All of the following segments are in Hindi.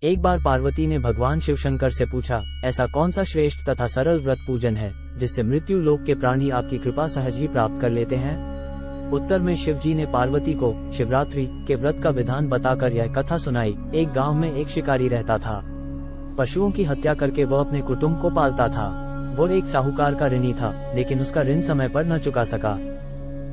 एक बार पार्वती ने भगवान शिवशंकर से पूछा, ऐसा कौन सा श्रेष्ठ तथा सरल व्रत पूजन है जिससे मृत्यु लोक के प्राणी आपकी कृपा सहज ही प्राप्त कर लेते हैं। उत्तर में शिवजी ने पार्वती को शिवरात्रि के व्रत का विधान बताकर यह कथा सुनाई। एक गांव में एक शिकारी रहता था। पशुओं की हत्या करके वह अपने कुटुंब को पालता था। वो एक साहूकार का ऋणी था, लेकिन उसका ऋण समय पर न चुका सका।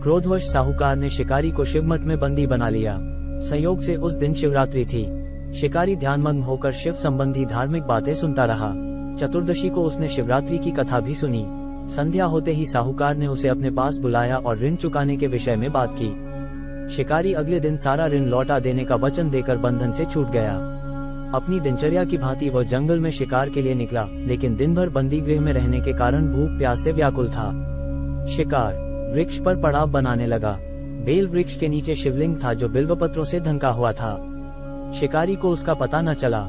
क्रोधवश साहूकार ने शिकारी को शिवमठ में बंदी बना लिया। संयोग से उस दिन शिवरात्रि थी। शिकारी ध्यानमग्न होकर शिव संबंधी धार्मिक बातें सुनता रहा। चतुर्दशी को उसने शिवरात्रि की कथा भी सुनी। संध्या होते ही साहूकार ने उसे अपने पास बुलाया और ऋण चुकाने के विषय में बात की। शिकारी अगले दिन सारा ऋण लौटा देने का वचन देकर बंधन से छूट गया। अपनी दिनचर्या की भांति वह जंगल में शिकार के लिए निकला, लेकिन दिन भर बंदी गृह में रहने के कारण भूख प्यास से व्याकुल था। शिकार वृक्ष पर पड़ाव बनाने लगा। बेल वृक्ष के नीचे शिवलिंग था जो बिल्वपत्रों से ढंका हुआ था। शिकारी को उसका पता न चला।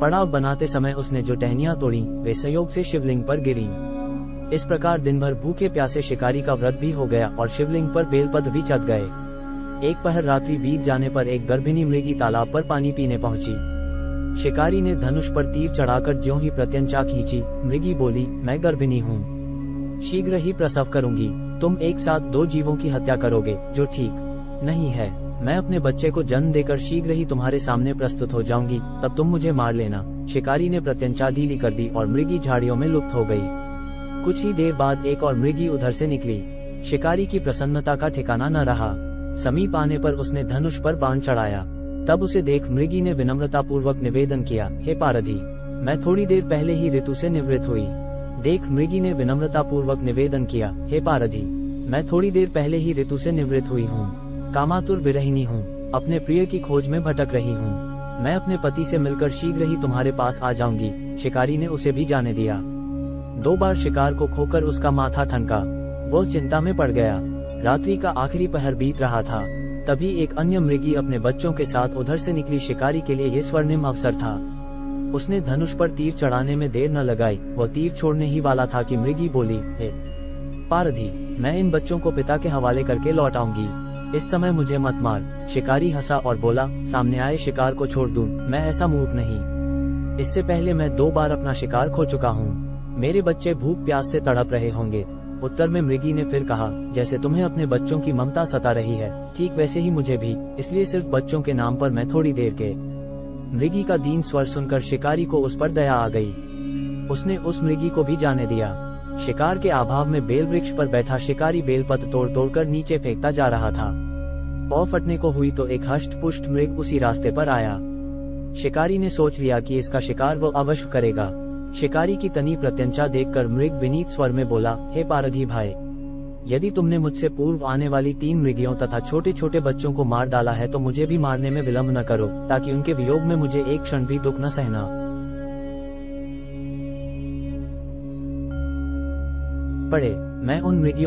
पड़ाव बनाते समय उसने जो टहनियां तोड़ी वे संयोग से शिवलिंग पर गिरी। इस प्रकार दिन भर भूखे प्यासे शिकारी का व्रत भी हो गया और शिवलिंग पर बेलपत्र भी चढ़ गए। एक पहर रात्रि बीत जाने पर एक गर्भिणी मृगी तालाब पर पानी पीने पहुंची। शिकारी ने धनुष पर तीर चढ़ाकर ज्यों ही प्रत्यंचा खींची, मृगी बोली, मैं गर्भिणी हूँ, शीघ्र ही प्रसव करूंगी। तुम एक साथ दो जीवों की हत्या करोगे, जो ठीक नहीं है। मैं अपने बच्चे को जन्म देकर शीघ्र ही तुम्हारे सामने प्रस्तुत हो जाऊंगी, तब तुम मुझे मार लेना। शिकारी ने प्रत्यंचा ढीली कर दी और मृगी झाड़ियों में लुप्त हो गई। कुछ ही देर बाद एक और मृगी उधर से निकली। शिकारी की प्रसन्नता का ठिकाना न रहा। समीप आने पर उसने धनुष पर बाण चढ़ाया। तब उसे देख मृगी ने विनम्रता पूर्वक निवेदन किया, हे पारधी, मैं थोड़ी देर पहले ही ऋतु से निवृत्त हुई। देख मृगी ने विनम्रता पूर्वक निवेदन किया, हे पारधी, मैं थोड़ी देर पहले ही ऋतु से निवृत्त हुई हूँ। कामातुर विरहिणी हूँ, अपने प्रिय की खोज में भटक रही हूँ। मैं अपने पति से मिलकर शीघ्र ही तुम्हारे पास आ जाऊंगी। शिकारी ने उसे भी जाने दिया। 2 बार शिकार को खोकर उसका माथा ठनका। वो चिंता में पड़ गया। रात्रि का आखिरी पहर बीत रहा था। तभी एक अन्य मृगी अपने बच्चों के साथ उधर से निकली। शिकारी के लिए ये स्वर्णिम अवसर था। उसने धनुष पर तीर चढ़ाने में देर न लगाई। वह तीर छोड़ने ही वाला था कि मृगी बोली, हे पारधी, मैं इन बच्चों को पिता के हवाले करके लौट आऊंगी। इस समय मुझे मत मार। शिकारी हंसा और बोला, सामने आए शिकार को छोड़ दूं, मैं ऐसा मूर्ख नहीं। इससे पहले मैं 2 बार अपना शिकार खो चुका हूँ। मेरे बच्चे भूख प्यास से तड़प रहे होंगे। उत्तर में मृगी ने फिर कहा, जैसे तुम्हें अपने बच्चों की ममता सता रही है, ठीक वैसे ही मुझे भी, इसलिए सिर्फ बच्चों के नाम पर मैं थोड़ी देर के। मृगी का दीन स्वर सुनकर शिकारी को उस पर दया आ गई। उसने उस मृगी को भी जाने दिया। शिकार के अभाव में बेल वृक्ष पर बैठा शिकारी बेलपत्र तोड़ तोड़कर नीचे फेंकता जा रहा था। पौ फटने को हुई तो एक हष्ट पुष्ट मृग उसी रास्ते पर आया। शिकारी ने सोच लिया कि इसका शिकार वो अवश्य करेगा। शिकारी की तनी प्रत्यंचा देखकर मृग विनीत स्वर में बोला, हे पारधी भाई, यदि तुमने मुझसे पूर्व आने वाली 3 मृगियों तथा छोटे छोटे बच्चों को मार डाला है तो मुझे भी मारने में विलंब न करो, ताकि उनके वियोग में मुझे एक क्षण भी दुख न सहना पड़े। मैं उन मृगियों